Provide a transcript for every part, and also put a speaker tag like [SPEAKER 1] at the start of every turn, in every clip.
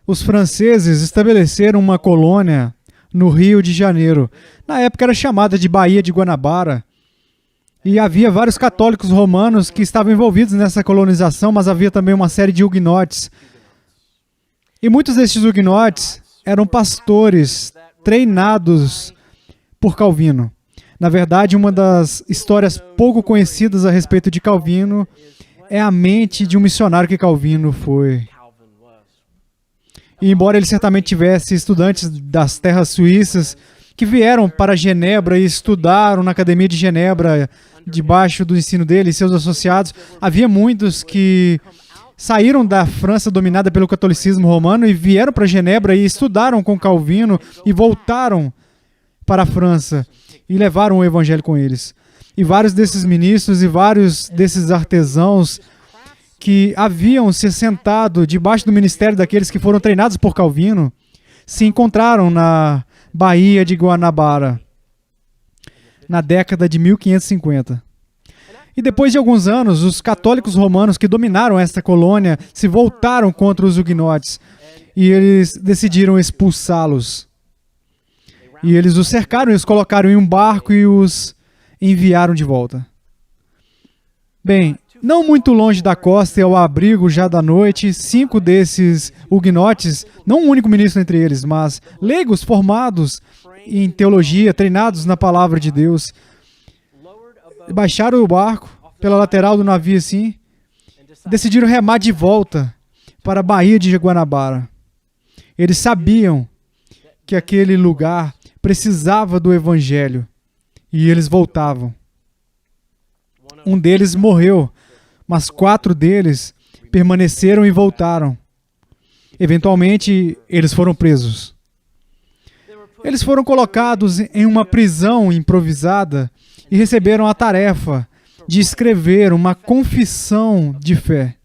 [SPEAKER 1] os franceses estabeleceram uma colônia no Rio de Janeiro. Na época era chamada de Baía de Guanabara. E havia vários católicos romanos que estavam envolvidos nessa colonização, mas havia também uma série de huguenotes. E muitos destes huguenotes eram pastores treinados por Calvino. Na verdade, uma das histórias pouco conhecidas a respeito de Calvino é a mente de um missionário que Calvino foi. E embora ele certamente tivesse estudantes das terras suíças que vieram para Genebra e estudaram na Academia de Genebra, debaixo do ensino dele e seus associados, havia muitos que saíram da França dominada pelo catolicismo romano e vieram para Genebra e estudaram com Calvino e voltaram para a França e levaram o evangelho com eles. E vários desses ministros e vários desses artesãos que haviam se sentado debaixo do ministério daqueles que foram treinados por Calvino se encontraram na Baía de Guanabara, na década de 1550. E depois de alguns anos, os católicos romanos que dominaram esta colônia se voltaram contra os huguenotes e eles decidiram expulsá-los. E eles os cercaram e os colocaram em um barco e os enviaram de volta. Bem, não muito longe da costa e ao abrigo já da noite, 5 desses huguenotes, não um único ministro entre eles, mas leigos formados em teologia, treinados na palavra de Deus, baixaram o barco pela lateral do navio assim, decidiram remar de volta para a Baía de Guanabara. Eles sabiam que aquele lugar precisava do evangelho e eles voltavam. Um deles morreu, mas 4 deles permaneceram e voltaram. Eventualmente, eles foram presos. Eles foram colocados em uma prisão improvisada e receberam a tarefa de escrever uma confissão de fé.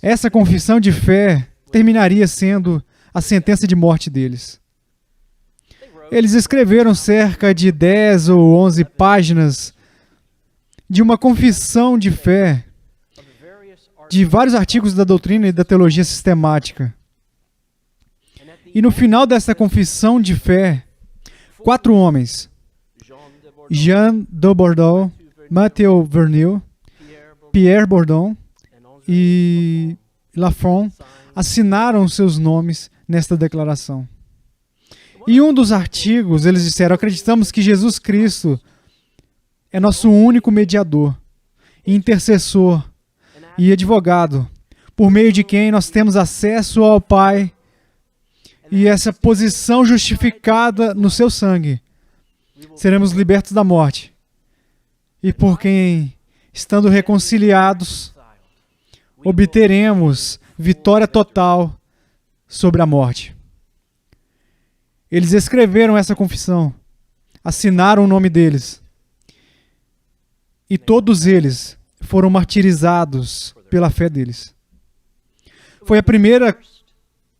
[SPEAKER 1] Essa confissão de fé terminaria sendo a sentença de morte deles. Eles escreveram cerca de 10 ou 11 páginas de uma confissão de fé, de vários artigos da doutrina e da teologia sistemática. E no final dessa confissão de fé, 4 homens, Jean de Bordeaux, Mathieu Vernil, Pierre Bourdon e Lafon, assinaram seus nomes nesta declaração. E um dos artigos, eles disseram: acreditamos que Jesus Cristo é nosso único mediador, intercessor e advogado, por meio de quem nós temos acesso ao Pai, e essa posição justificada no seu sangue, seremos libertos da morte. E por quem, estando reconciliados, obteremos vitória total sobre a morte. Eles escreveram essa confissão, assinaram o nome deles, e todos eles foram martirizados pela fé deles. Foi a primeira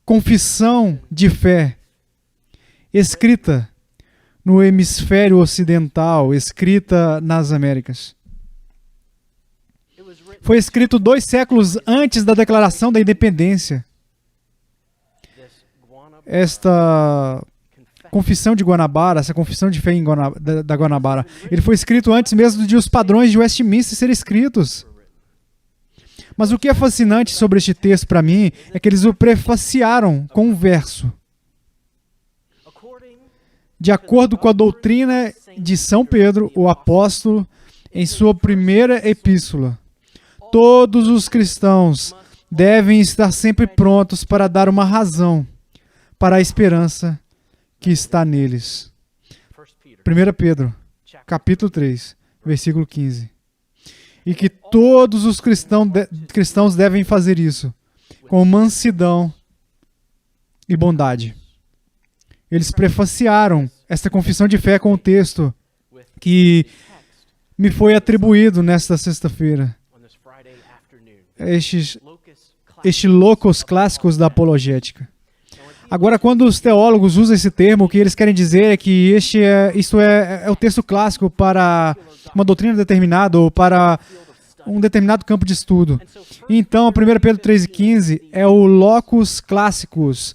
[SPEAKER 1] confissão de fé escrita no hemisfério ocidental, escrita nas Américas. Foi escrito 2 séculos antes da Declaração da Independência. Esta confissão de Guanabara, essa confissão de fé da Guanabara, ele foi escrito antes mesmo de os padrões de Westminster serem escritos. Mas o que é fascinante sobre este texto para mim é que eles o prefaciaram com um verso. De acordo com a doutrina de São Pedro, o apóstolo, em sua primeira epístola, todos os cristãos devem estar sempre prontos para dar uma razão para a esperança que está neles. 1 Pedro, capítulo 3, versículo 15. E que todos os cristãos devem fazer isso com mansidão e bondade. Eles prefaciaram esta confissão de fé com o texto que me foi atribuído nesta sexta-feira. Este locus clássicos da apologética. Agora, quando os teólogos usam esse termo, o que eles querem dizer é que isto é o texto clássico para uma doutrina determinada ou para um determinado campo de estudo. Então, 1 Pedro 3,15 é o locus classicus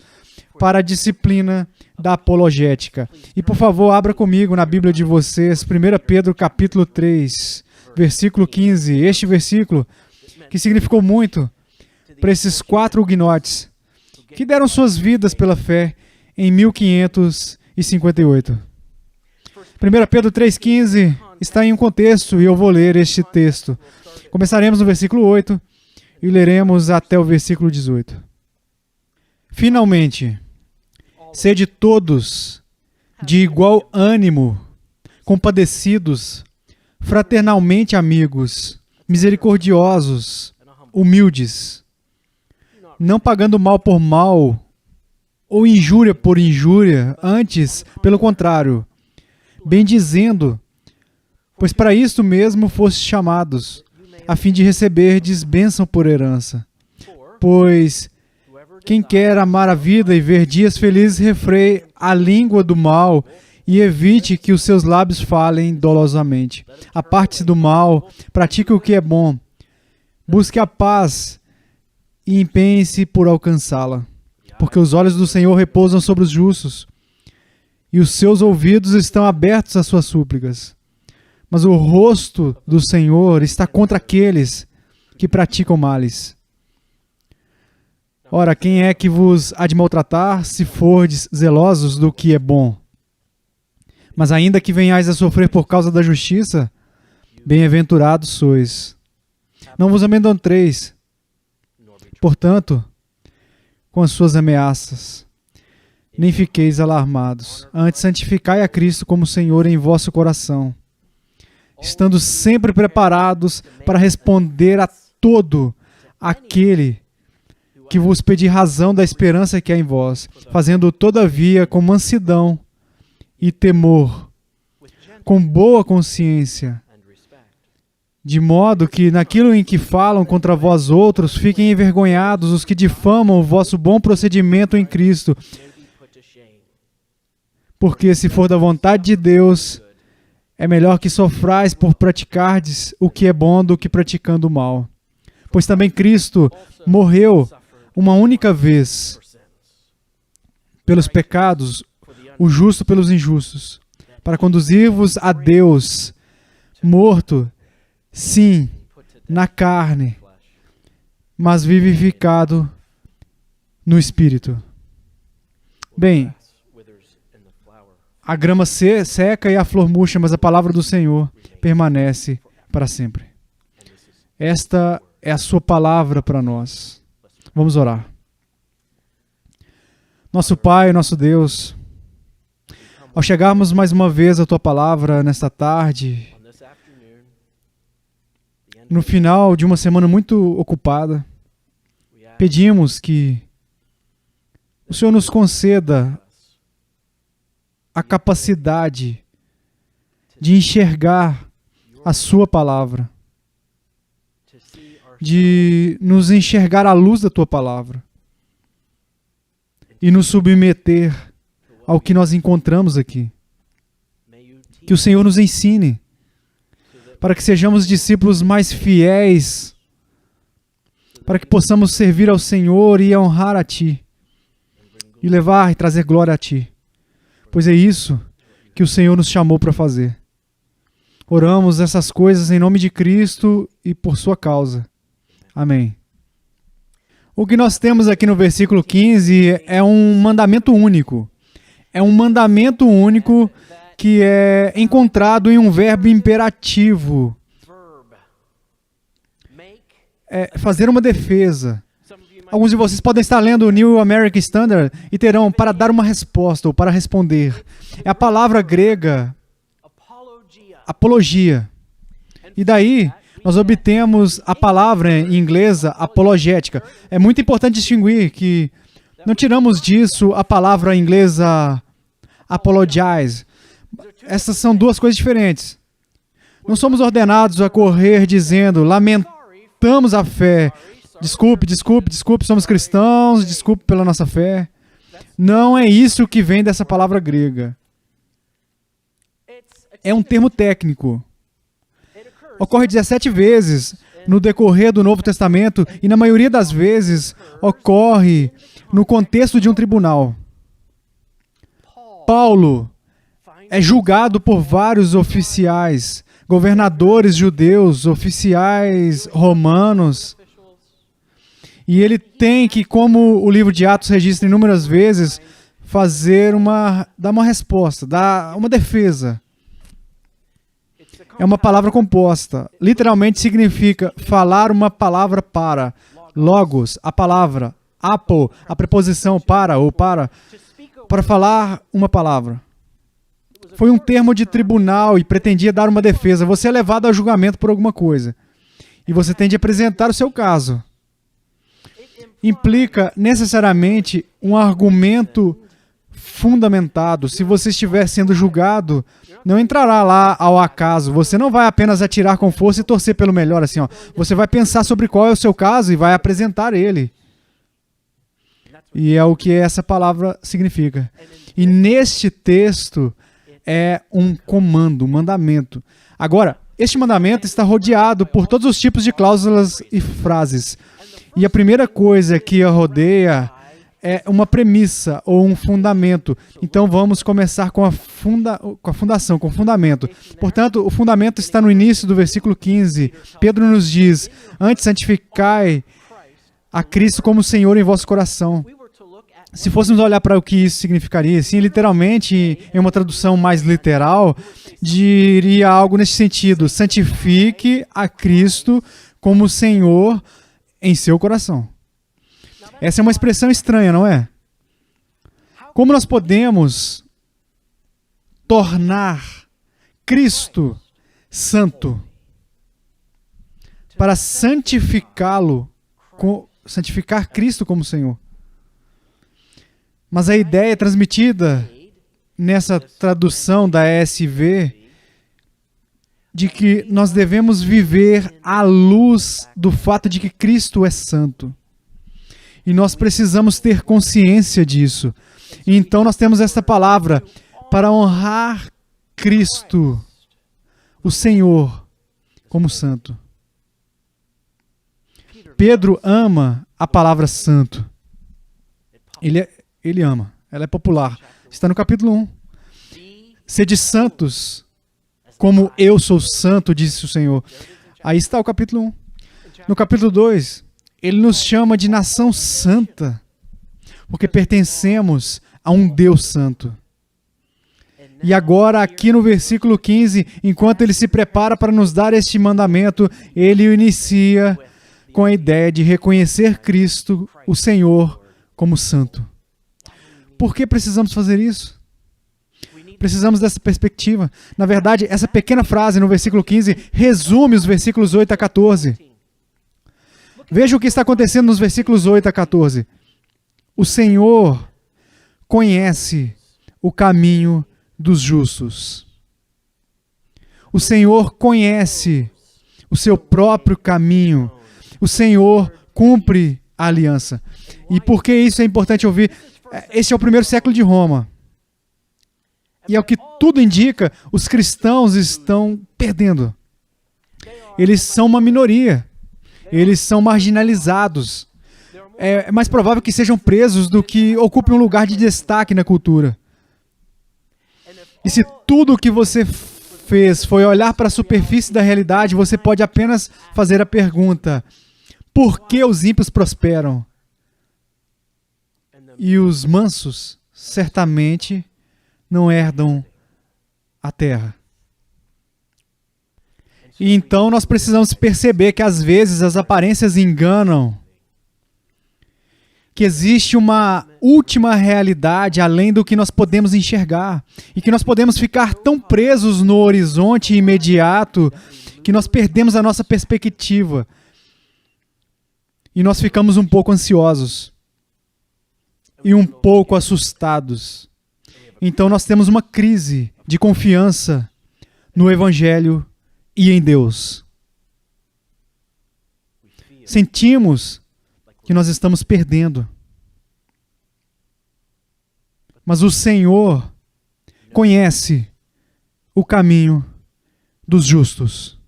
[SPEAKER 1] para a disciplina da apologética. E, por favor, abra comigo na Bíblia de vocês, 1 Pedro capítulo 3, versículo 15. Este versículo que significou muito para esses 4 huguenotes que deram suas vidas pela fé em 1558. 1 Pedro 3,15 está em um contexto e eu vou ler este texto. Começaremos no versículo 8 e leremos até o versículo 18. Finalmente, sede todos de igual ânimo, compadecidos, fraternalmente amigos, misericordiosos, humildes, não pagando mal por mal ou injúria por injúria, antes, pelo contrário, bendizendo, pois para isto mesmo fostes chamados, a fim de receberdes bênção por herança. Pois quem quer amar a vida e ver dias felizes, refreie a língua do mal e evite que os seus lábios falem dolosamente. Aparte-se do mal, pratique o que é bom, busque a paz e empenhe-se por alcançá-la. Porque os olhos do Senhor repousam sobre os justos, e os seus ouvidos estão abertos às suas súplicas. Mas o rosto do Senhor está contra aqueles que praticam males. Ora, quem é que vos há de maltratar, se fordes zelosos do que é bom? Mas ainda que venhais a sofrer por causa da justiça, bem-aventurados sois. Não vos amedronteis, portanto, com as suas ameaças, nem fiqueis alarmados. Antes, santificai a Cristo como Senhor em vosso coração, estando sempre preparados para responder a todo aquele que vos pedir razão da esperança que há em vós, fazendo todavia com mansidão e temor, com boa consciência, de modo que naquilo em que falam contra vós outros, fiquem envergonhados os que difamam o vosso bom procedimento em Cristo. Porque se for da vontade de Deus, é melhor que sofrais por praticardes o que é bom do que praticando o mal. Pois também Cristo morreu uma única vez pelos pecados, o justo pelos injustos, para conduzir-vos a Deus, morto, sim, na carne, mas vivificado no Espírito. Bem, a grama seca e a flor murcha, mas a palavra do Senhor permanece para sempre. Esta é a sua palavra para nós. Vamos orar. Nosso Pai, nosso Deus, ao chegarmos mais uma vez à tua palavra nesta tarde, no final de uma semana muito ocupada, pedimos que o Senhor nos conceda a capacidade de enxergar a sua palavra, de nos enxergar à luz da tua palavra e nos submeter ao que nós encontramos aqui. Que o Senhor nos ensine para que sejamos discípulos mais fiéis, para que possamos servir ao Senhor e honrar a Ti, e levar e trazer glória a Ti, pois é isso que o Senhor nos chamou para fazer. Oramos essas coisas em nome de Cristo e por sua causa. Amém. O que nós temos aqui no versículo 15 é um mandamento único. É um mandamento único que é encontrado em um verbo imperativo. É fazer uma defesa. Alguns de vocês podem estar lendo o New American Standard e terão para dar uma resposta ou para responder. É a palavra grega apologia. E daí nós obtemos a palavra em inglesa apologética. É muito importante distinguir que não tiramos disso a palavra inglesa apologize. Essas são duas coisas diferentes. Não somos ordenados a correr dizendo, lamentamos a fé. Desculpe, somos cristãos, desculpe pela nossa fé. Não é isso que vem dessa palavra grega. É um termo técnico. Ocorre 17 vezes no decorrer do Novo Testamento e, na maioria das vezes, ocorre no contexto de um tribunal. Paulo é julgado por vários oficiais, governadores judeus, oficiais romanos, e ele tem que, como o livro de Atos registra inúmeras vezes, dar uma resposta, dar uma defesa. É uma palavra composta. Literalmente significa falar uma palavra para. Logos, a palavra. Apo, a preposição para ou para falar uma palavra. Foi um termo de tribunal e pretendia dar uma defesa. Você é levado a julgamento por alguma coisa. E você tem de apresentar o seu caso. Implica necessariamente um argumento fundamentado. Se você estiver sendo julgado, não entrará lá ao acaso. Você não vai apenas atirar com força e torcer pelo melhor, assim, ó. Você vai pensar sobre qual é o seu caso e vai apresentar ele. E é o que essa palavra significa. E neste texto é um comando, um mandamento. Agora, este mandamento está rodeado por todos os tipos de cláusulas e frases. E a primeira coisa que a rodeia é uma premissa ou um fundamento. Então vamos começar com a fundação, com o fundamento. Portanto, o fundamento está no início do versículo 15. Pedro nos diz: antes santificai a Cristo como Senhor em vosso coração. Se fôssemos olhar para o que isso significaria, assim, literalmente, em uma tradução mais literal, diria algo nesse sentido: santifique a Cristo como Senhor em seu coração. Essa é uma expressão estranha, não é? Como nós podemos tornar Cristo santo para santificá-lo, santificar Cristo como Senhor? Mas a ideia transmitida nessa tradução da ESV de que nós devemos viver à luz do fato de que Cristo é santo. E nós precisamos ter consciência disso. E então nós temos esta palavra para honrar Cristo, o Senhor, como santo. Pedro ama a palavra santo. Ele ama. Ela é popular. Está no capítulo 1. Sede santos, como eu sou santo, disse o Senhor. Aí está o capítulo 1. No capítulo 2, ele nos chama de nação santa, porque pertencemos a um Deus santo. E agora, aqui no versículo 15, enquanto ele se prepara para nos dar este mandamento, ele o inicia com a ideia de reconhecer Cristo, o Senhor, como santo. Por que precisamos fazer isso? Precisamos dessa perspectiva. Na verdade, essa pequena frase no versículo 15 resume os versículos 8 a 14. Veja o que está acontecendo nos versículos 8 a 14. O Senhor conhece o caminho dos justos. O Senhor conhece o seu próprio caminho. O Senhor cumpre a aliança. E por que isso é importante ouvir? Este é o primeiro século de Roma. E ao que tudo indica, os cristãos estão perdendo. Eles são uma minoria. Eles são marginalizados. É mais provável que sejam presos do que ocupem um lugar de destaque na cultura. E se tudo o que você fez foi olhar para a superfície da realidade, você pode apenas fazer a pergunta: por que os ímpios prosperam? E os mansos certamente não herdam a terra. E então nós precisamos perceber que às vezes as aparências enganam, que existe uma última realidade além do que nós podemos enxergar, e que nós podemos ficar tão presos no horizonte imediato que nós perdemos a nossa perspectiva e nós ficamos um pouco ansiosos e um pouco assustados. Então nós temos uma crise de confiança no Evangelho e em Deus. Sentimos que nós estamos perdendo. Mas o Senhor conhece o caminho dos justos.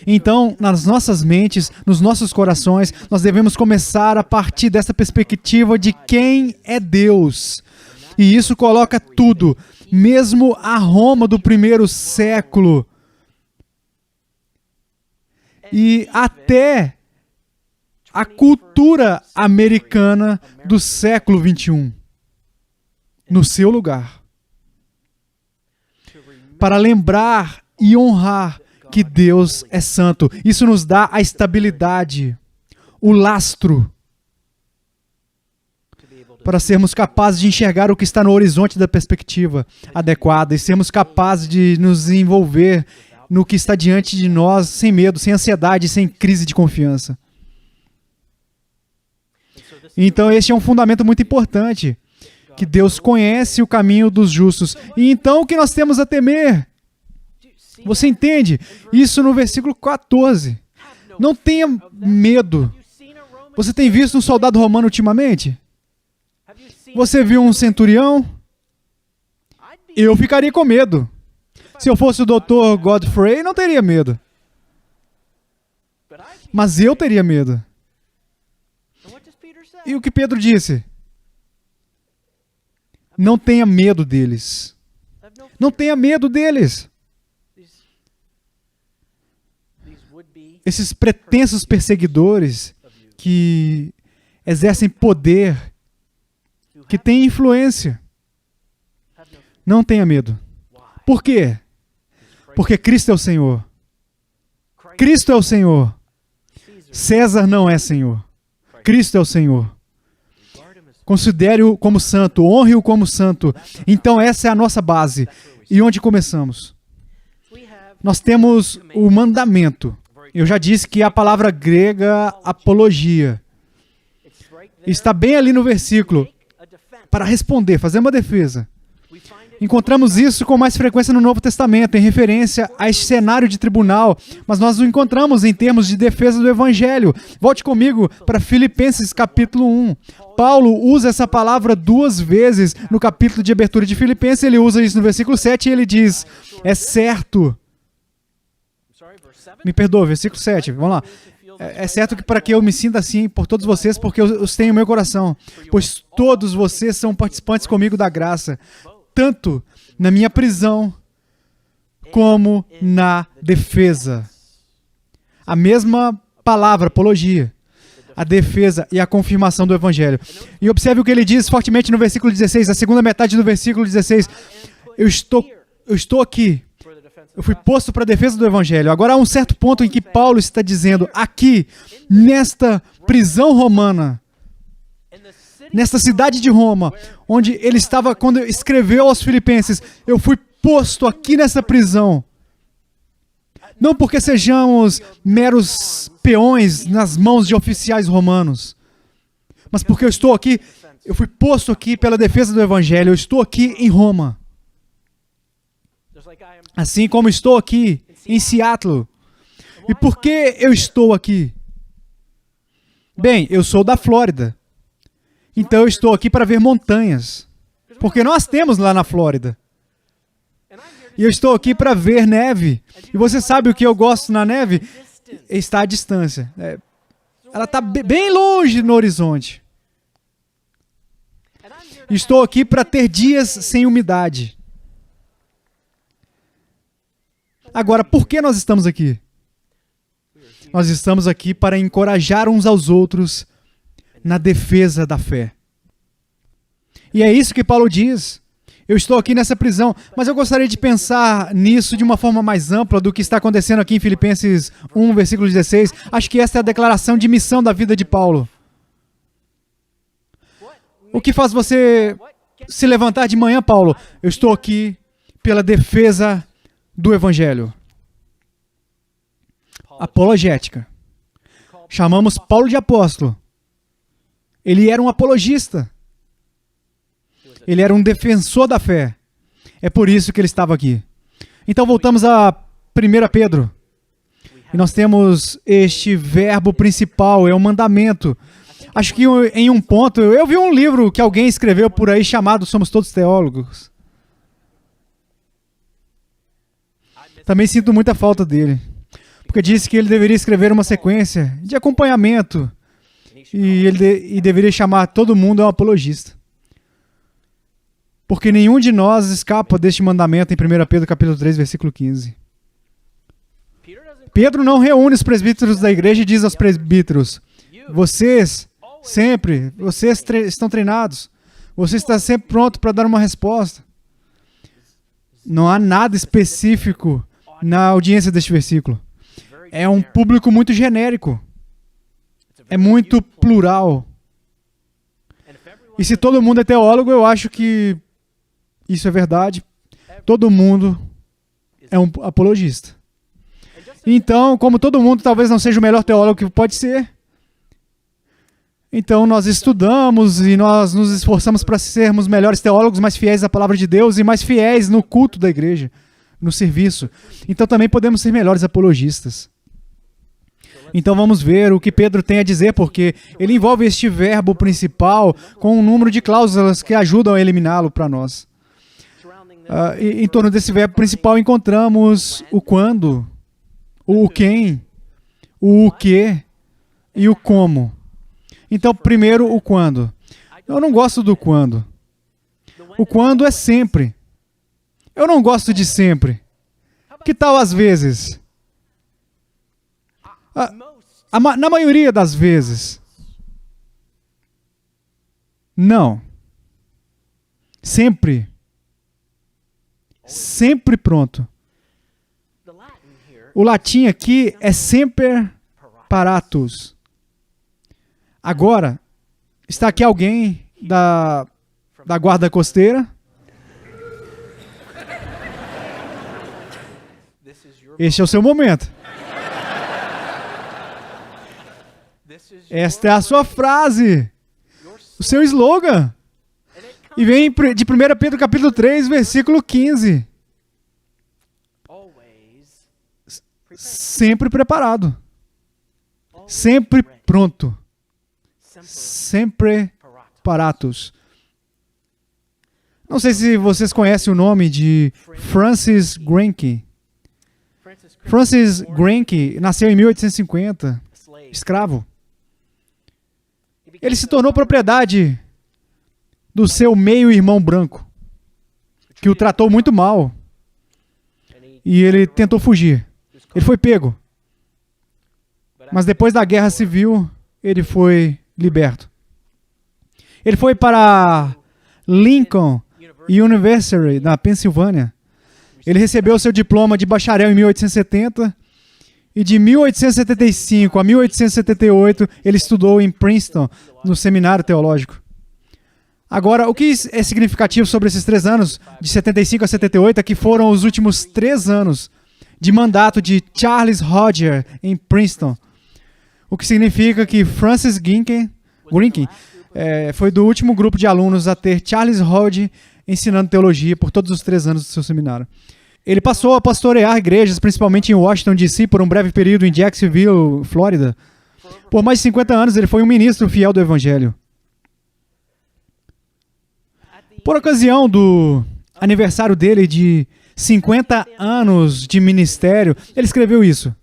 [SPEAKER 1] Então, nas nossas mentes, nos nossos corações, nós devemos começar a partir dessa perspectiva de quem é Deus. E isso coloca tudo, mesmo a Roma do primeiro século e até a cultura americana do século 21, no seu lugar, para lembrar e honrar que Deus é santo. Isso nos dá a estabilidade, o lastro, para sermos capazes de enxergar o que está no horizonte da perspectiva adequada e sermos capazes de nos envolver no que está diante de nós sem medo, sem ansiedade, sem crise de confiança. Então este é um fundamento muito importante, que Deus conhece o caminho dos justos. E então o que nós temos a temer? Você entende? Isso no versículo 14. Não tenha medo. Você tem visto um soldado romano ultimamente? Você viu um centurião? Eu ficaria com medo. Se eu fosse o Dr. Godfrey, não teria medo. Mas eu teria medo. E o que Pedro disse? Não tenha medo deles. Não tenha medo deles. Esses pretensos perseguidores que exercem poder, que têm influência. Não tenha medo. Por quê? Porque Cristo é o Senhor. Cristo é o Senhor. César não é Senhor. Cristo é o Senhor. Considere-o como santo, honre-o como santo. Então essa é a nossa base. E onde começamos? Nós temos o mandamento. Eu já disse que a palavra grega apologia está bem ali no versículo para responder, fazer uma defesa. Encontramos isso com mais frequência no Novo Testamento, em referência a este cenário de tribunal, mas nós o encontramos em termos de defesa do Evangelho. Volte comigo para Filipenses capítulo 1. Paulo usa essa palavra 2 vezes no capítulo de abertura de Filipenses. Ele usa isso no versículo 7 e ele diz, é certo. Me perdoa, versículo 7, vamos lá. É certo que para que eu me sinta assim por todos vocês, porque eu os tenho no meu coração, pois todos vocês são participantes comigo da graça, tanto na minha prisão como na defesa. A mesma palavra, apologia, a defesa e a confirmação do Evangelho. E observe o que ele diz fortemente no versículo 16, a segunda metade do versículo 16. Eu estou aqui. Eu fui posto para a defesa do Evangelho. Agora há um certo ponto em que Paulo está dizendo, aqui, nesta prisão romana, nesta cidade de Roma, onde ele estava, quando escreveu aos Filipenses, eu fui posto aqui nessa prisão. Não porque sejamos meros peões nas mãos de oficiais romanos, mas porque eu estou aqui, eu fui posto aqui pela defesa do Evangelho, eu estou aqui em Roma. Assim como estou aqui em Seattle. E por que eu estou aqui? Bem, eu sou da Flórida. Então eu estou aqui para ver montanhas. Porque nós temos lá na Flórida. E eu estou aqui para ver neve. E você sabe o que eu gosto na neve? Está à distância. Ela está bem longe no horizonte. Estou aqui para ter dias sem umidade. Agora, por que nós estamos aqui? Nós estamos aqui para encorajar uns aos outros na defesa da fé. E é isso que Paulo diz. Eu estou aqui nessa prisão, mas eu gostaria de pensar nisso de uma forma mais ampla do que está acontecendo aqui em Filipenses 1, versículo 16. Acho que esta é a declaração de missão da vida de Paulo. O que faz você se levantar de manhã, Paulo? Eu estou aqui pela defesa do Evangelho. Apologética. Chamamos Paulo de apóstolo. Ele era um apologista. Ele era um defensor da fé. É por isso que ele estava aqui. Então voltamos a 1 Pedro. E nós temos este verbo principal, é o mandamento. Acho que em um ponto, eu vi um livro que alguém escreveu por aí chamado Somos Todos Teólogos. Também sinto muita falta dele. época disse que ele deveria escrever uma sequência de acompanhamento e ele deveria chamar todo mundo um apologista. Porque nenhum de nós escapa deste mandamento em 1 Pedro capítulo 3, versículo 15. Pedro não reúne os presbíteros da igreja e diz aos presbíteros: vocês estão treinados, você está sempre pronto para dar uma resposta. Não há nada específico na audiência deste versículo. É um público muito genérico. É muito plural. E se todo mundo é teólogo, eu acho que isso é verdade. Todo mundo é um apologista. Então, como todo mundo talvez não seja o melhor teólogo que pode ser, então nós estudamos e nós nos esforçamos para sermos melhores teólogos, mais fiéis à palavra de Deus e mais fiéis no culto da igreja, no serviço. Então também podemos ser melhores apologistas. Então vamos ver o que Pedro tem a dizer, porque ele envolve este verbo principal com um número de cláusulas que ajudam a eliminá-lo para nós. Em torno desse verbo principal encontramos o quando, o quem, o que e o como. Então, primeiro, o quando. Eu não gosto do quando. O quando é sempre. Eu não gosto de sempre. Que tal às vezes? Na maioria das vezes. Não. Sempre. Sempre pronto. O latim aqui é semper paratus. Agora, está aqui alguém da guarda costeira. Este é o seu momento. Esta é a sua frase, o seu slogan. E vem de 1 Pedro capítulo 3, versículo 15. Sempre preparado. Sempre pronto. Sempre paratus. Não sei se vocês conhecem o nome de Francis Granke. Francis Granke nasceu em 1850, escravo. Ele se tornou propriedade do seu meio-irmão branco, que o tratou muito mal. E ele tentou fugir. Ele foi pego. Mas depois da Guerra Civil, ele foi liberto. Ele foi para Lincoln University, na Pensilvânia. Ele recebeu seu diploma de bacharel em 1870 e de 1875 a 1878 ele estudou em Princeton, no seminário teológico. Agora, o que é significativo sobre esses 3 anos, de 75 a 78, é que foram os últimos 3 anos de mandato de Charles Hodge em Princeton. O que significa que Francis Granke foi do último grupo de alunos a ter Charles Hodge ensinando teologia por todos os 3 anos do seu seminário. Ele passou a pastorear igrejas, principalmente em Washington, D.C., por um breve período em Jacksonville, Flórida. Por mais de 50 anos, ele foi um ministro fiel do Evangelho. Por ocasião do aniversário dele de 50 anos de ministério, ele escreveu isso.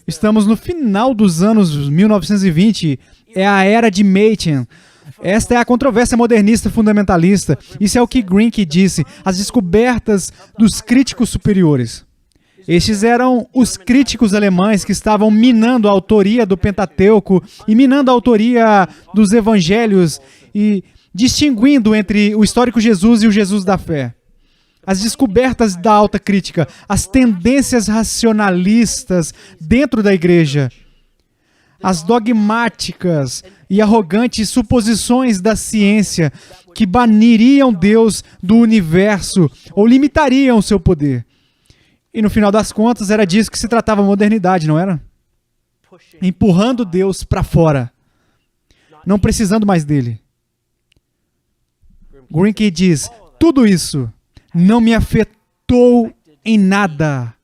[SPEAKER 1] Estamos no final dos anos 1920, é a era de Machen. Esta é a controvérsia modernista fundamentalista. Isso é o que Granke disse, as descobertas dos críticos superiores. Estes eram os críticos alemães que estavam minando a autoria do Pentateuco e minando a autoria dos evangelhos e distinguindo entre o histórico Jesus e o Jesus da fé. As descobertas da alta crítica, as tendências racionalistas dentro da igreja, as dogmáticas e arrogantes suposições da ciência que baniriam Deus do universo ou limitariam o seu poder. E no final das contas, era disso que se tratava a modernidade, não era? Empurrando Deus para fora, não precisando mais dele. Granke diz, tudo isso não me afetou em nada.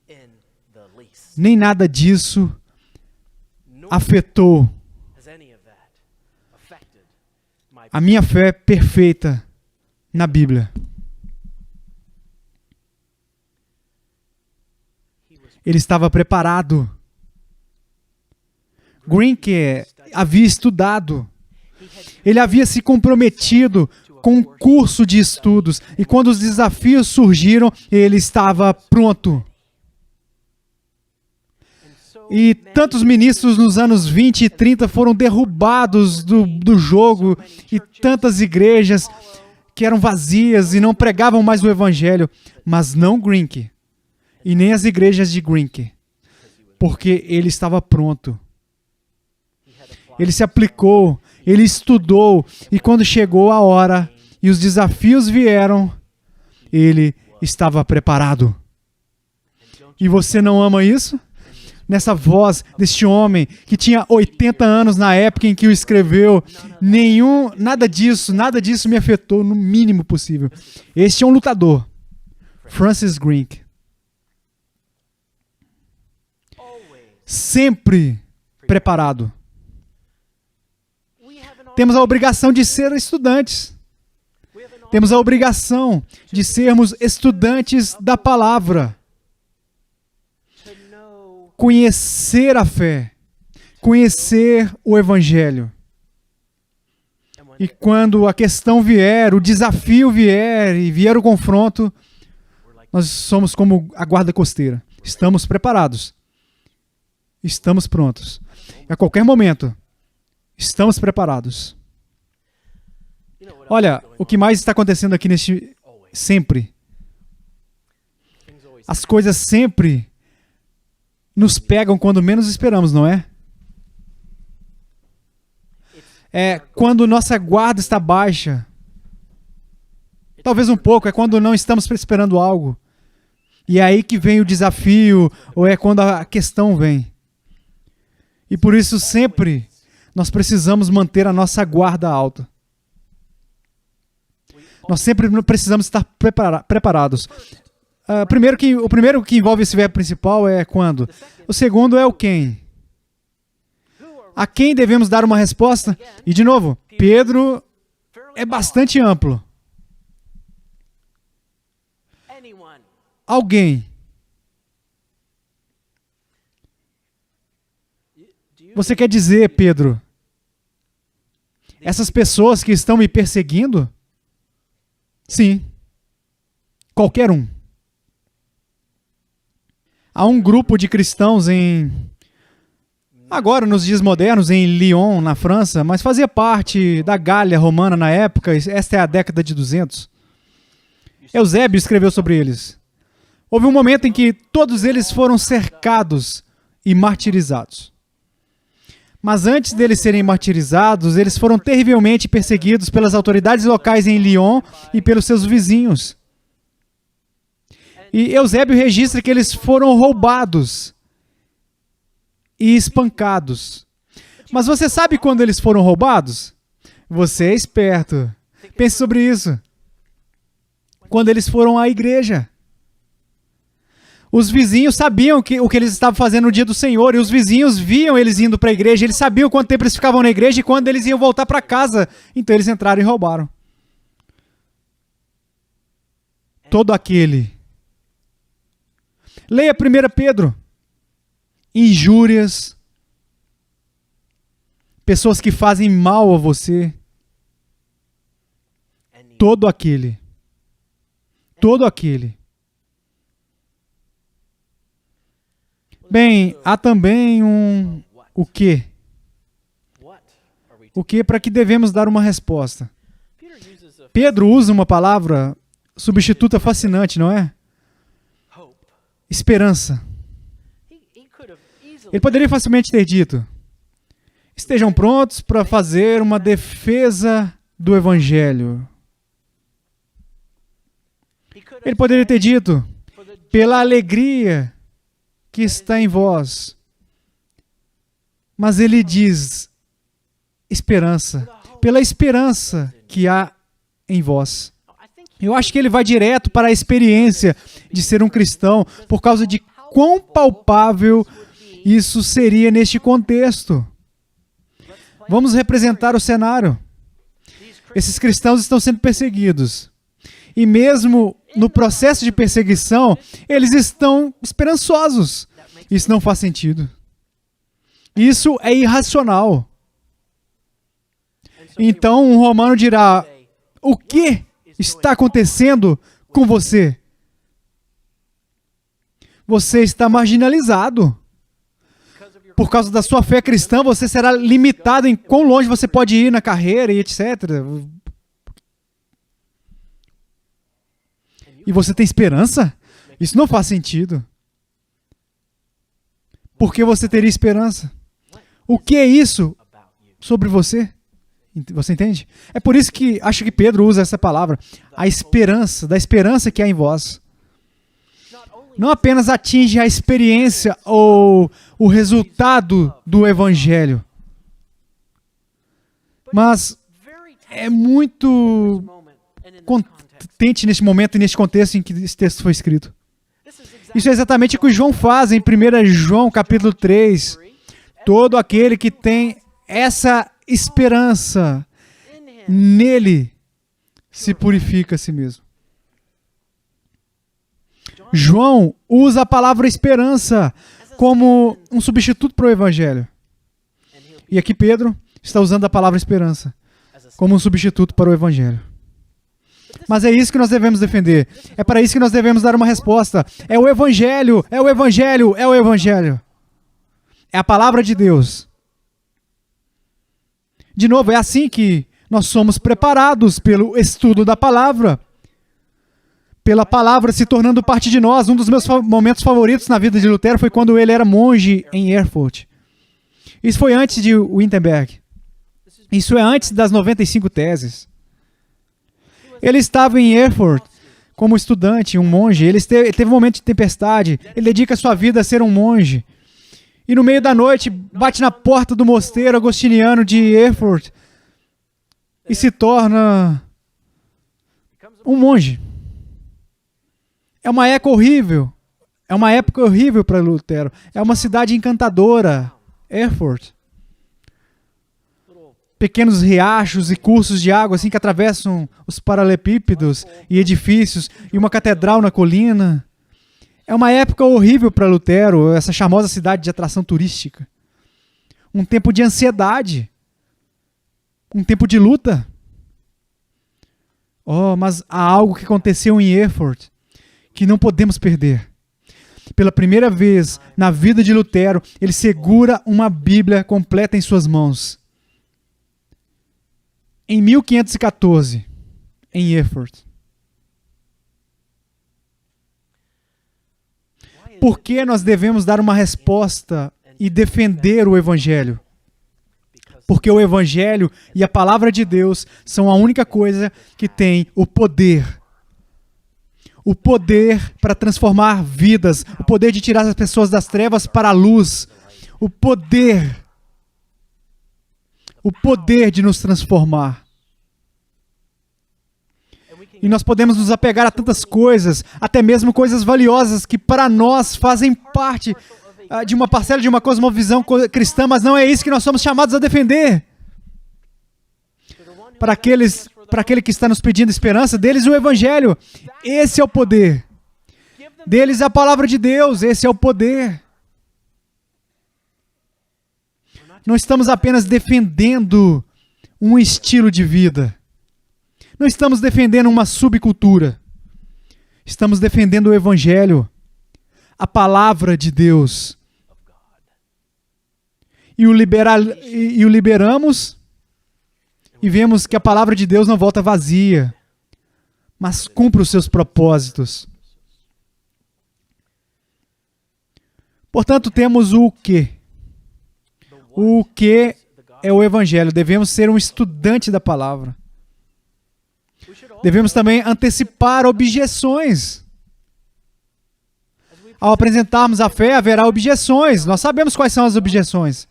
[SPEAKER 1] Nem nada disso afetou a minha fé perfeita na Bíblia. Ele estava preparado. Grinke havia estudado. Ele havia se comprometido com um curso de estudos. E quando os desafios surgiram, ele estava pronto. E tantos ministros nos anos 20 e 30 foram derrubados do jogo. E tantas igrejas que eram vazias e não pregavam mais o evangelho. Mas não Grinke. E nem as igrejas de Grinke. Porque ele estava pronto. Ele se aplicou, ele estudou, e quando chegou a hora e os desafios vieram, ele estava preparado. E você não ama isso? Nessa voz deste homem que tinha 80 anos na época em que o escreveu, nada disso me afetou no mínimo possível. Este é um lutador, Francis Grinke. Sempre preparado. Temos a obrigação de ser estudantes. Temos a obrigação de sermos estudantes da palavra. Conhecer a fé. Conhecer o evangelho. E quando a questão vier, o desafio vier e vier o confronto, nós somos como a guarda costeira. Estamos preparados. Estamos prontos. A qualquer momento, estamos preparados. Olha, o que mais está acontecendo aqui sempre. As coisas sempre nos pegam quando menos esperamos, não é? É quando nossa guarda está baixa. Talvez um pouco, é quando não estamos esperando algo. E é aí que vem o desafio, ou é quando a questão vem. E por isso sempre nós precisamos manter a nossa guarda alta. Nós sempre precisamos estar preparados. O primeiro que envolve esse verbo principal é quando. O segundo é o quem. A quem devemos dar uma resposta? E de novo, Pedro é bastante amplo. Alguém. Você quer dizer, Pedro, essas pessoas que estão me perseguindo? Sim. Qualquer um. Há um grupo de cristãos agora nos dias modernos, em Lyon, na França, mas fazia parte da Gália romana na época, esta é a década de 200. Eusébio escreveu sobre eles. Houve um momento em que todos eles foram cercados e martirizados. Mas antes deles serem martirizados, eles foram terrivelmente perseguidos pelas autoridades locais em Lyon e pelos seus vizinhos. E Eusébio registra que eles foram roubados e espancados. Mas você sabe quando eles foram roubados? Você é esperto. Pense sobre isso. Quando eles foram à igreja. Os vizinhos sabiam o que eles estavam fazendo no dia do Senhor, e os vizinhos viam eles indo para a igreja, eles sabiam quanto tempo eles ficavam na igreja e quando eles iam voltar para casa. Então eles entraram e roubaram. Todo aquele. Leia 1 Pedro. Injúrias. Pessoas que fazem mal a você. Todo aquele. Todo aquele. Bem, há também o quê? O que para que devemos dar uma resposta? Pedro usa uma palavra substituta fascinante, não é? Esperança. Ele poderia facilmente ter dito: estejam prontos para fazer uma defesa do Evangelho. Ele poderia ter dito: pela alegria que está em vós. Mas ele diz: esperança. Pela esperança que há em vós. Eu acho que ele vai direto para a experiência de ser um cristão, por causa de quão palpável isso seria neste contexto. Vamos representar o cenário. Esses cristãos estão sendo perseguidos. E mesmo no processo de perseguição, eles estão esperançosos. Isso não faz sentido. Isso é irracional. Então, um romano dirá: o que está acontecendo com você? Você está marginalizado. Por causa da sua fé cristã, você será limitado em quão longe você pode ir na carreira e etc. E você tem esperança? Isso não faz sentido. Por que você teria esperança? O que é isso sobre você? Você entende? É por isso que acho que Pedro usa essa palavra, a esperança, da esperança que há em vós. Não apenas atinge a experiência ou o resultado do Evangelho, mas é muito contente neste momento e neste contexto em que esse texto foi escrito. Isso é exatamente o que João faz em 1 João capítulo 3. Todo aquele que tem essa esperança nele se purifica a si mesmo. João usa a palavra esperança como um substituto para o Evangelho. E aqui Pedro está usando a palavra esperança como um substituto para o Evangelho. Mas é isso que nós devemos defender. É para isso que nós devemos dar uma resposta. É o Evangelho, é o Evangelho, é o Evangelho. É a palavra de Deus. De novo, é assim que nós somos preparados pelo estudo da palavra. Pela palavra se tornando parte de nós. Um dos meus momentos favoritos na vida de Lutero foi quando ele era monge em Erfurt. Isso foi antes de Wittenberg. Isso é antes das 95 teses. Ele estava em Erfurt como estudante, um monge. Ele teve um momento de tempestade. Ele dedica sua vida a ser um monge. E no meio da noite, bate na porta do mosteiro agostiniano de Erfurt e se torna um monge. É uma época horrível. É uma época horrível para Lutero. É uma cidade encantadora, Erfurt. Pequenos riachos e cursos de água assim que atravessam os paralelepípedos e edifícios e uma catedral na colina. É uma época horrível para Lutero, essa charmosa cidade de atração turística. Um tempo de ansiedade. Um tempo de luta. Oh, mas há algo que aconteceu em Erfurt que não podemos perder. Pela primeira vez na vida de Lutero, ele segura uma Bíblia completa em suas mãos. Em 1514, em Erfurt. Por que nós devemos dar uma resposta e defender o Evangelho? Porque o Evangelho e a Palavra de Deus são a única coisa que tem o poder. O poder para transformar vidas. O poder de tirar as pessoas das trevas para a luz. O poder de nos transformar. E nós podemos nos apegar a tantas coisas, até mesmo coisas valiosas que para nós fazem parte de uma parcela de uma cosmovisão cristã, mas não é isso que nós somos chamados a defender. Para aquele que está nos pedindo esperança, deles o Evangelho. Esse é o poder. Deles a palavra de Deus, esse é o poder. Não estamos apenas defendendo um estilo de vida. Não estamos defendendo uma subcultura. Estamos defendendo o Evangelho, a palavra de Deus. E o liberamos e vemos que a palavra de Deus não volta vazia, mas cumpre os seus propósitos. Portanto, temos o quê? O que é o Evangelho? Devemos ser um estudante da palavra. Devemos também antecipar objeções. Ao apresentarmos a fé, haverá objeções. Nós sabemos quais são as objeções.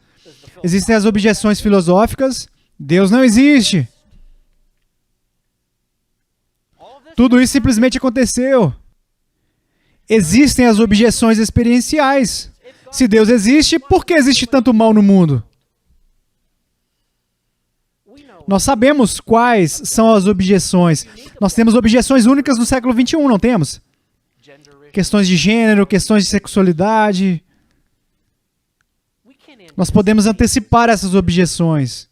[SPEAKER 1] Existem as objeções filosóficas. Deus não existe. Tudo isso simplesmente aconteceu. Existem as objeções experienciais. Se Deus existe, por que existe tanto mal no mundo? Nós sabemos quais são as objeções. Nós temos objeções únicas no século XXI, não temos? Questões de gênero, questões de sexualidade. Nós podemos antecipar essas objeções.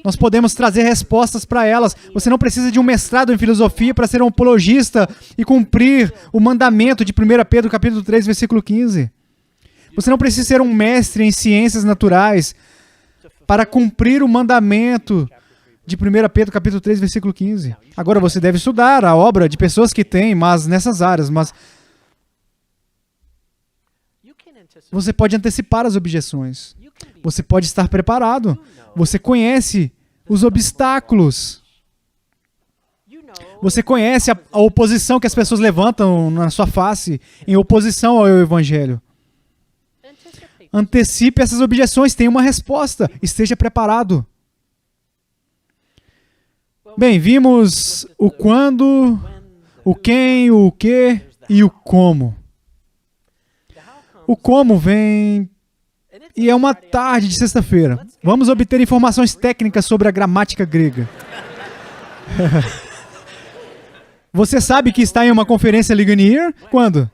[SPEAKER 1] Nós podemos trazer respostas para elas. Você não precisa de um mestrado em filosofia para ser um apologista e cumprir o mandamento de 1 Pedro capítulo 3, versículo 15. Você não precisa ser um mestre em ciências naturais para cumprir o mandamento de 1 Pedro capítulo 3, versículo 15. Agora você deve estudar a obra de pessoas que têm, mas nessas áreas, mas você pode antecipar as objeções. Você pode estar preparado. Você conhece os obstáculos. Você conhece a oposição que as pessoas levantam na sua face em oposição ao Evangelho. Antecipe essas objeções, tenha uma resposta, esteja preparado. Bem, vimos o quando, o quem, o que e o como. O como vem... E é uma tarde de sexta-feira. Vamos obter informações técnicas sobre a gramática grega. Você sabe que está em uma conferência Ligonier? Quando?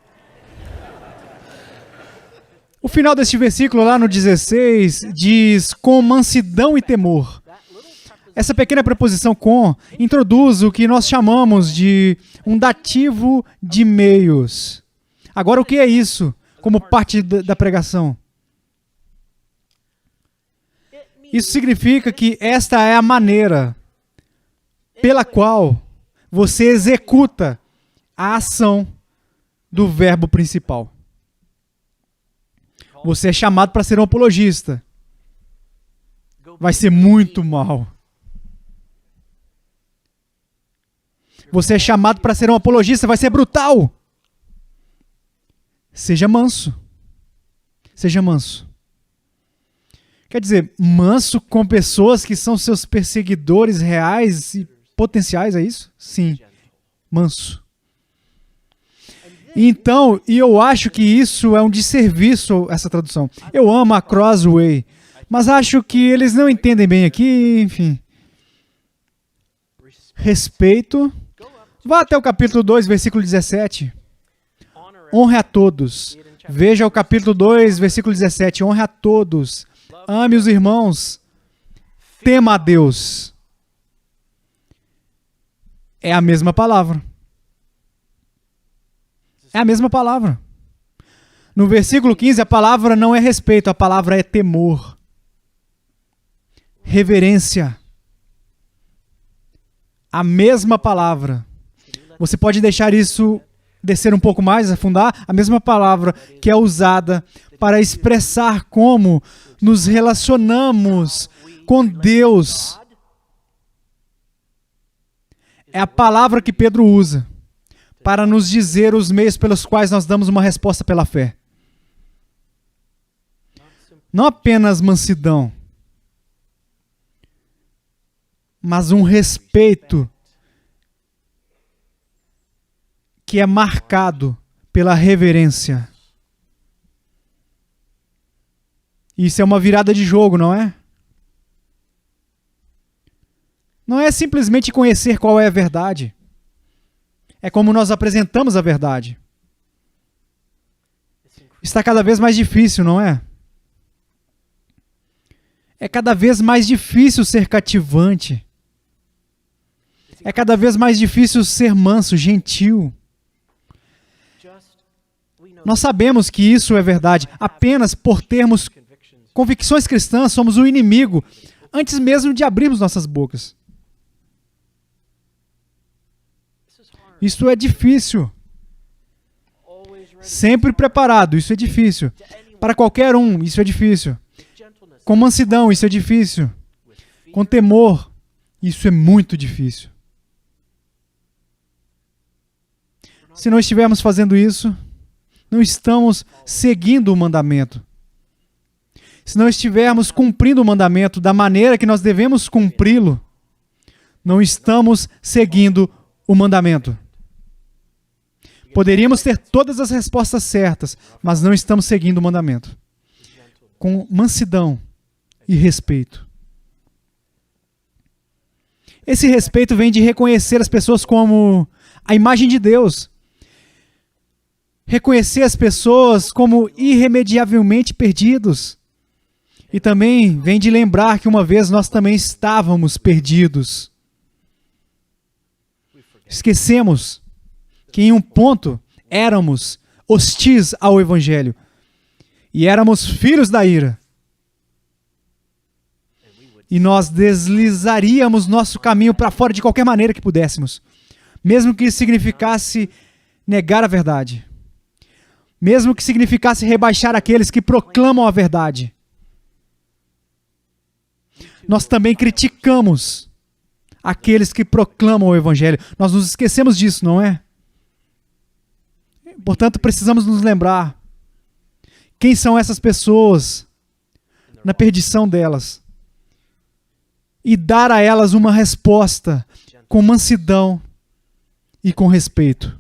[SPEAKER 1] O final deste versículo, lá no 16, diz com mansidão e temor. Essa pequena preposição com introduz o que nós chamamos de um dativo de meios. Agora, o que é isso como parte da pregação? Isso significa que esta é a maneira pela qual você executa a ação do verbo principal. Você é chamado para ser um apologista. Vai ser muito mal. Você é chamado para ser um apologista, vai ser brutal. Seja manso. Seja manso. Quer dizer, manso com pessoas que são seus perseguidores reais e potenciais, é isso? Sim, manso. Então, e eu acho que isso é um desserviço, essa tradução. Eu amo a Crossway, mas acho que eles não entendem bem aqui, enfim. Respeito. Vá até o capítulo 2, versículo 17. Honre a todos. Veja o capítulo 2, versículo 17. Honre a todos. Ame os irmãos. Tema a Deus. É a mesma palavra. É a mesma palavra. No versículo 15, a palavra não é respeito, a palavra é temor. Reverência. A mesma palavra. Você pode deixar isso descer um pouco mais, afundar? A mesma palavra que é usada para expressar como nos relacionamos com Deus. É a palavra que Pedro usa para nos dizer os meios pelos quais nós damos uma resposta pela fé. Não apenas mansidão, mas um respeito que é marcado pela reverência. Isso é uma virada de jogo, não é? Não é simplesmente conhecer qual é a verdade. É como nós apresentamos a verdade. Está cada vez mais difícil, não é? É cada vez mais difícil ser cativante. É cada vez mais difícil ser manso, gentil. Nós sabemos que isso é verdade. Apenas por termos convicções cristãs, somos o inimigo, antes mesmo de abrirmos nossas bocas. Isso é difícil. Sempre preparado, isso é difícil. Para qualquer um, isso é difícil. Com mansidão, isso é difícil. Com temor, isso é muito difícil. Se não estivermos fazendo isso, não estamos seguindo o mandamento. Se não estivermos cumprindo o mandamento da maneira que nós devemos cumpri-lo, não estamos seguindo o mandamento. Poderíamos ter todas as respostas certas, mas não estamos seguindo o mandamento. Com mansidão e respeito. Esse respeito vem de reconhecer as pessoas como a imagem de Deus. Reconhecer as pessoas como irremediavelmente perdidos. E também vem de lembrar que uma vez nós também estávamos perdidos. Esquecemos que em um ponto éramos hostis ao Evangelho. E éramos filhos da ira. E nós deslizaríamos nosso caminho para fora de qualquer maneira que pudéssemos. Mesmo que isso significasse negar a verdade. Mesmo que significasse rebaixar aqueles que proclamam a verdade. Nós também criticamos aqueles que proclamam o Evangelho. Nós nos esquecemos disso, não é? Portanto, precisamos nos lembrar quem são essas pessoas na perdição delas e dar a elas uma resposta com mansidão e com respeito.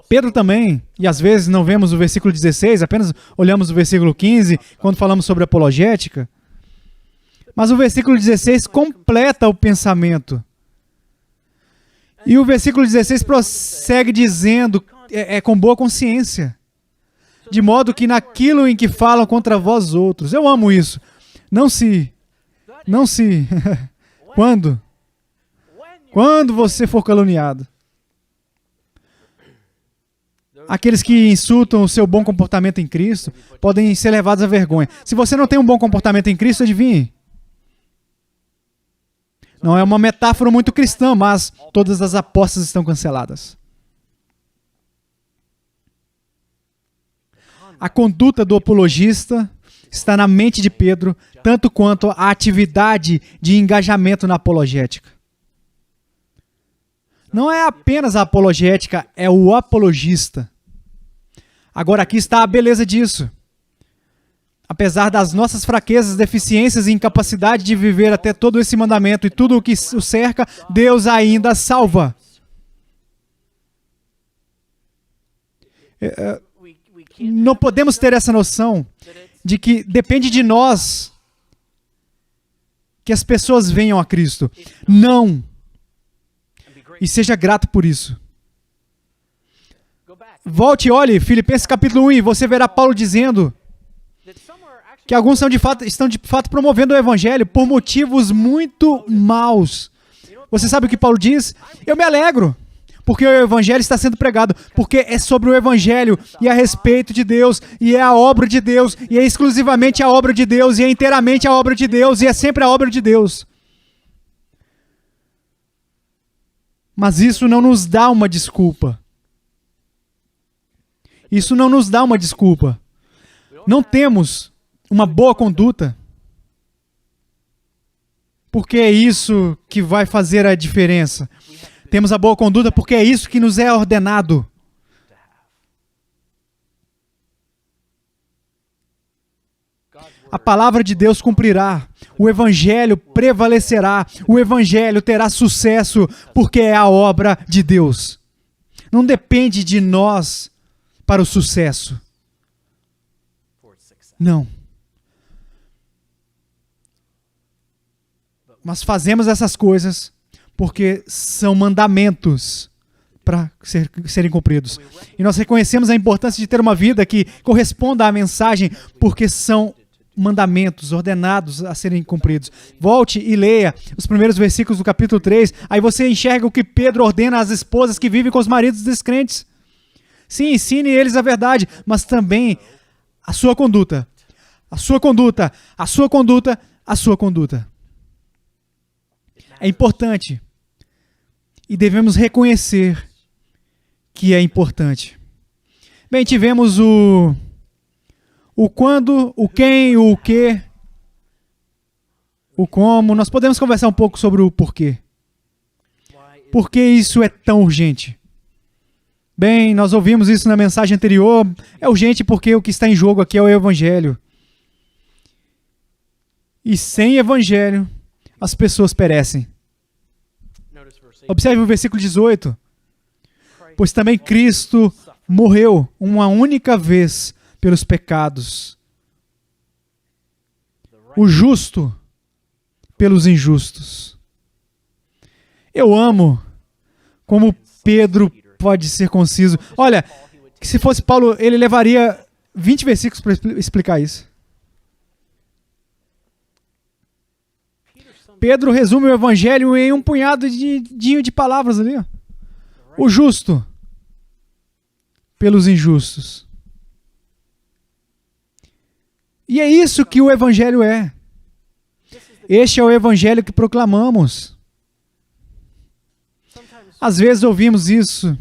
[SPEAKER 1] Pedro também, e às vezes não vemos o versículo 16, apenas olhamos o versículo 15, quando falamos sobre apologética. Mas o versículo 16 completa o pensamento. E o versículo 16 prossegue dizendo, com boa consciência, de modo que naquilo em que falam contra vós outros. Eu amo isso. Não se. Quando? Quando você for caluniado. Aqueles que insultam o seu bom comportamento em Cristo podem ser levados à vergonha. Se você não tem um bom comportamento em Cristo, adivinhe. Não é uma metáfora muito cristã, mas todas as apostas estão canceladas. A conduta do apologista está na mente de Pedro, tanto quanto a atividade de engajamento na apologética. Não é apenas a apologética, é o apologista. Agora aqui está a beleza disso. Apesar das nossas fraquezas, deficiências e incapacidade de viver até todo esse mandamento e tudo o que o cerca, Deus ainda salva. Não podemos ter essa noção de que depende de nós que as pessoas venham a Cristo. Não. E seja grato por isso. Volte e olhe, Filipenses capítulo 1, e você verá Paulo dizendo que alguns estão de fato promovendo o Evangelho por motivos muito maus. Você sabe o que Paulo diz? Eu me alegro, porque o Evangelho está sendo pregado, porque é sobre o Evangelho, e a respeito de Deus, e é a obra de Deus, e é exclusivamente a obra de Deus, e é inteiramente a obra de Deus, e é sempre a obra de Deus. Mas isso não nos dá uma desculpa. Isso não nos dá uma desculpa. Não temos uma boa conduta, porque é isso que vai fazer a diferença. Temos a boa conduta porque é isso que nos é ordenado. A palavra de Deus cumprirá, o Evangelho prevalecerá, o Evangelho terá sucesso, porque é a obra de Deus. Não depende de nós para o sucesso. Não. Mas fazemos essas coisas porque são mandamentos para serem cumpridos. E nós reconhecemos a importância de ter uma vida que corresponda à mensagem, porque são mandamentos ordenados a serem cumpridos. Volte e leia os primeiros versículos do capítulo 3, aí você enxerga o que Pedro ordena às esposas que vivem com os maridos descrentes. Sim, ensine eles a verdade, mas também a sua conduta. A sua conduta, a sua conduta, a sua conduta. É importante. E devemos reconhecer que é importante. Bem, tivemos o quando, o quem, o que, o como. Nós podemos conversar um pouco sobre o porquê. Por que isso é tão urgente? Bem, nós ouvimos isso na mensagem anterior. É urgente porque o que está em jogo aqui é o Evangelho. E sem Evangelho, as pessoas perecem. Observe o versículo 18. Pois também Cristo morreu uma única vez pelos pecados. O justo pelos injustos. Eu amo como Pedro pode ser conciso. Olha, que se fosse Paulo, ele levaria 20 versículos para explicar isso. Pedro resume o evangelho em um punhado de palavras ali. Ó. O justo pelos injustos. E é isso que o evangelho é. Este é o evangelho que proclamamos. Às vezes ouvimos isso.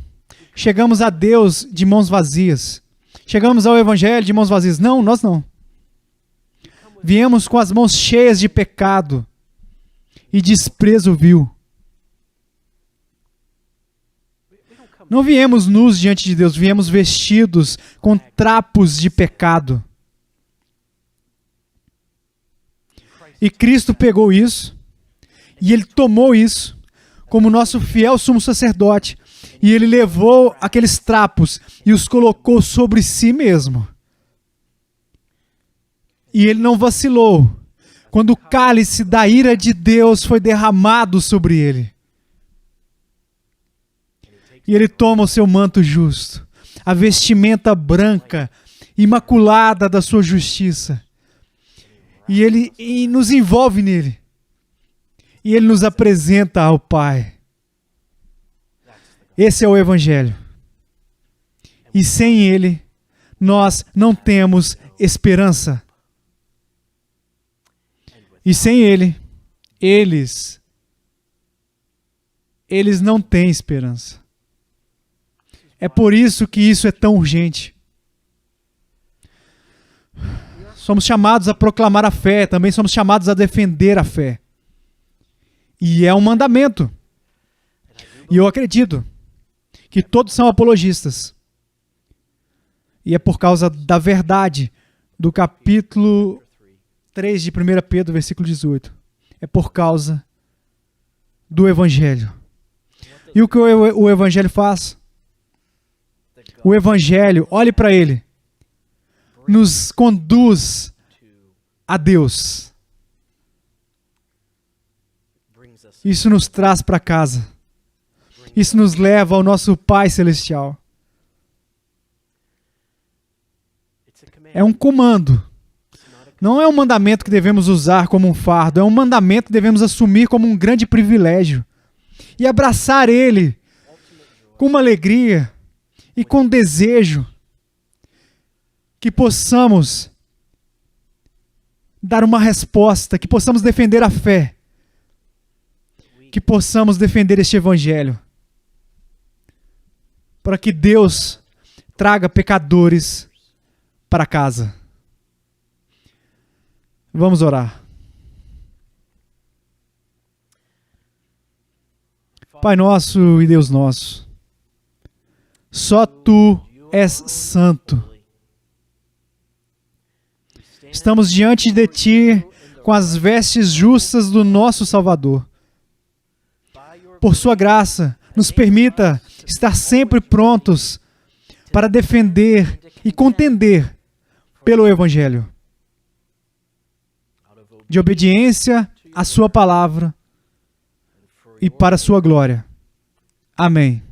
[SPEAKER 1] Chegamos a Deus de mãos vazias. Chegamos ao evangelho de mãos vazias. Não, nós não. Viemos com as mãos cheias de pecado e desprezo vil. Não viemos nus diante de Deus, viemos vestidos com trapos de pecado. E Cristo pegou isso, e Ele tomou isso, como nosso fiel sumo sacerdote, e Ele levou aqueles trapos e os colocou sobre si mesmo. E Ele não vacilou, quando o cálice da ira de Deus foi derramado sobre Ele. E Ele toma o seu manto justo, a vestimenta branca, imaculada da sua justiça. E Ele nos envolve nele. E Ele nos apresenta ao Pai. Esse é o Evangelho. E sem Ele, nós não temos esperança. E sem Ele, eles não têm esperança. É por isso que isso é tão urgente. Somos chamados a proclamar a fé, também somos chamados a defender a fé. E é um mandamento. E eu acredito que todos são apologistas. E é por causa da verdade do capítulo 3 de 1 Pedro, versículo 18. É por causa do Evangelho. E o que o Evangelho faz? O Evangelho, olhe para ele, nos conduz a Deus. Isso nos traz para casa. Isso nos leva ao nosso Pai Celestial. É um comando. Não é um mandamento que devemos usar como um fardo. É um mandamento que devemos assumir como um grande privilégio. E abraçar ele com uma alegria e com desejo. Que possamos dar uma resposta, que possamos defender a fé, que possamos defender este Evangelho, para que Deus traga pecadores para casa. Vamos orar. Pai nosso e Deus nosso, só Tu és santo. Estamos diante de Ti com as vestes justas do nosso Salvador. Por Sua graça, nos permita estar sempre prontos para defender e contender pelo Evangelho. De obediência à Sua palavra e para a Sua glória. Amém.